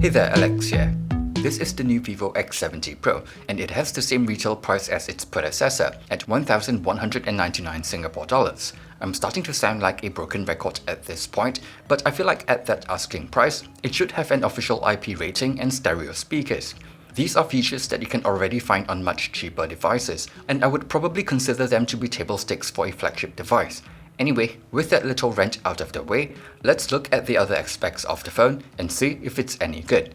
Hey there, Alex here. This is the new Vivo X70 Pro, and it has the same retail price as its predecessor at 1,199 Singapore dollars. I'm starting to sound like a broken record at this point, but I feel like at that asking price, it should have an official IP rating and stereo speakers. These are features that you can already find on much cheaper devices, and I would probably consider them to be table stakes for a flagship device. Anyway, with that little rant out of the way, let's look at the other aspects of the phone and see if it's any good.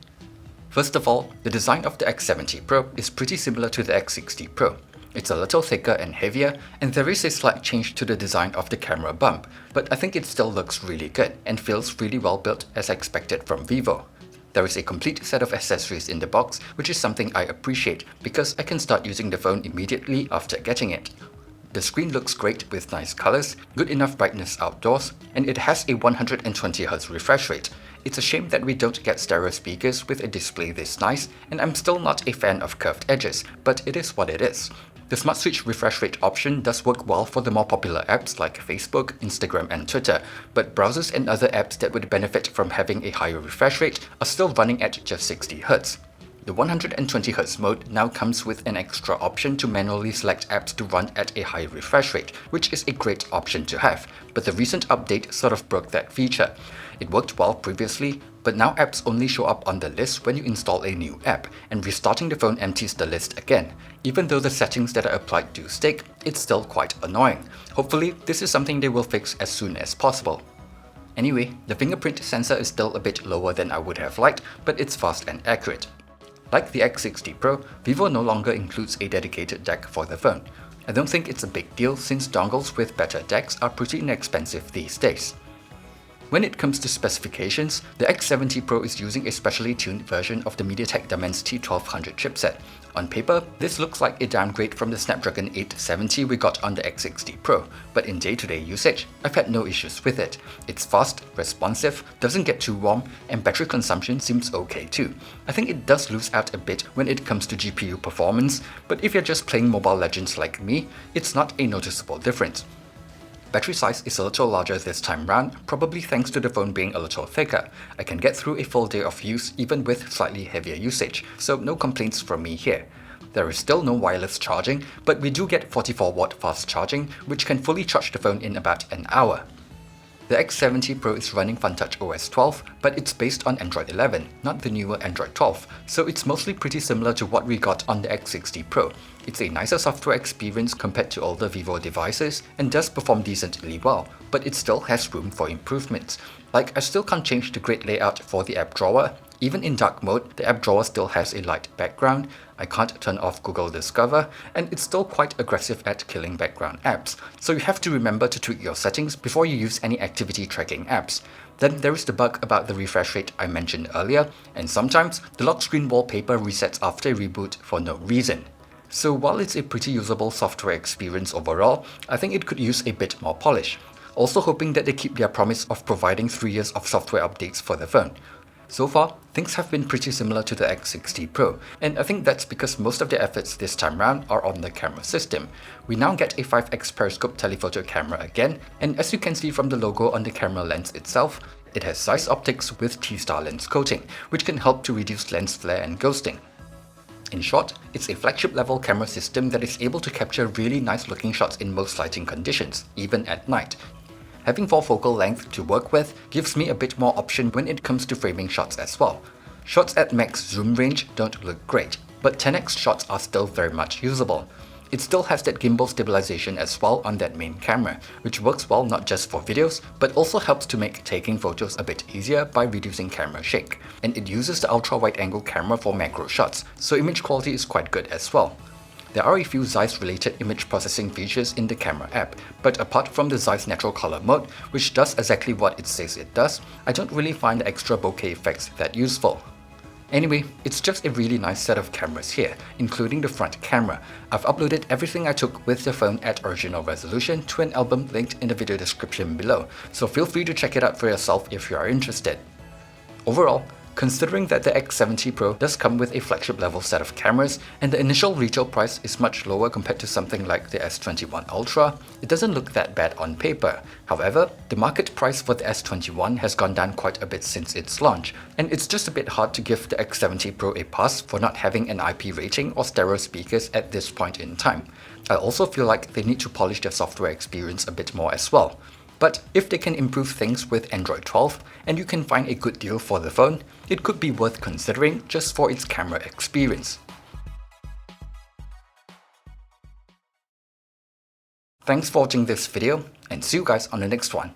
First of all, the design of the X70 Pro is pretty similar to the X60 Pro. It's a little thicker and heavier, and there is a slight change to the design of the camera bump, but I think it still looks really good and feels really well built as expected from Vivo. There is a complete set of accessories in the box, which is something I appreciate because I can start using the phone immediately after getting it. The screen looks great with nice colors, good enough brightness outdoors, and it has a 120Hz refresh rate. It's a shame that we don't get stereo speakers with a display this nice, and I'm still not a fan of curved edges, but it is what it is. The Smart Switch refresh rate option does work well for the more popular apps like Facebook, Instagram and Twitter, but browsers and other apps that would benefit from having a higher refresh rate are still running at just 60Hz. The 120Hz mode now comes with an extra option to manually select apps to run at a high refresh rate, which is a great option to have, but the recent update sort of broke that feature. It worked well previously, but now apps only show up on the list when you install a new app, and restarting the phone empties the list again. Even though the settings that are applied do stick, it's still quite annoying. Hopefully, this is something they will fix as soon as possible. Anyway, the fingerprint sensor is still a bit lower than I would have liked, but it's fast and accurate. Like the X60 Pro, Vivo no longer includes a dedicated DAC for the phone. I don't think it's a big deal since dongles with better DACs are pretty inexpensive these days. When it comes to specifications, the X70 Pro is using a specially tuned version of the MediaTek Dimensity 1200 chipset. On paper, this looks like a downgrade from the Snapdragon 870 we got on the X60 Pro, but in day-to-day usage, I've had no issues with it. It's fast, responsive, doesn't get too warm, and battery consumption seems okay too. I think it does lose out a bit when it comes to GPU performance, but if you're just playing Mobile Legends like me, it's not a noticeable difference. Battery size is a little larger this time round, probably thanks to the phone being a little thicker. I can get through a full day of use even with slightly heavier usage, so no complaints from me here. There is still no wireless charging, but we do get 44W fast charging, which can fully charge the phone in about an hour. The X70 Pro is running FunTouch OS 12, but it's based on Android 11, not the newer Android 12, so it's mostly pretty similar to what we got on the X60 Pro. It's a nicer software experience compared to older Vivo devices and does perform decently well, but it still has room for improvements. Like, I still can't change the grid layout for the app drawer. Even in dark mode, the app drawer still has a light background. I can't turn off Google Discover, and it's still quite aggressive at killing background apps, so you have to remember to tweak your settings before you use any activity tracking apps. Then there is the bug about the refresh rate I mentioned earlier, and sometimes the lock screen wallpaper resets after a reboot for no reason. So while it's a pretty usable software experience overall, I think it could use a bit more polish. Also hoping that they keep their promise of providing 3 years of software updates for the phone. So far, things have been pretty similar to the X60 Pro, and I think that's because most of the efforts this time round are on the camera system. We now get a 5x periscope telephoto camera again, and as you can see from the logo on the camera lens itself, it has Zeiss optics with T-Star lens coating, which can help to reduce lens flare and ghosting. In short, it's a flagship level camera system that is able to capture really nice looking shots in most lighting conditions, even at night. Having 4 focal length to work with gives me a bit more option when it comes to framing shots as well. Shots at max zoom range don't look great, but 10x shots are still very much usable. It still has that gimbal stabilization as well on that main camera, which works well not just for videos, but also helps to make taking photos a bit easier by reducing camera shake. And it uses the ultra wide angle camera for macro shots, so image quality is quite good as well. There are a few Zeiss related image processing features in the camera app, but apart from the Zeiss natural color mode, which does exactly what it says it does, I don't really find the extra bokeh effects that useful. Anyway, it's just a really nice set of cameras here, including the front camera. I've uploaded everything I took with the phone at original resolution to an album linked in the video description below, so feel free to check it out for yourself if you are interested. Overall, considering that the X70 Pro does come with a flagship level set of cameras and the initial retail price is much lower compared to something like the S21 Ultra, it doesn't look that bad on paper. However, the market price for the S21 has gone down quite a bit since its launch, and it's just a bit hard to give the X70 Pro a pass for not having an IP rating or stereo speakers at this point in time. I also feel like they need to polish their software experience a bit more as well. But if they can improve things with Android 12 and you can find a good deal for the phone, it could be worth considering just for its camera experience. Thanks for watching this video and see you guys on the next one.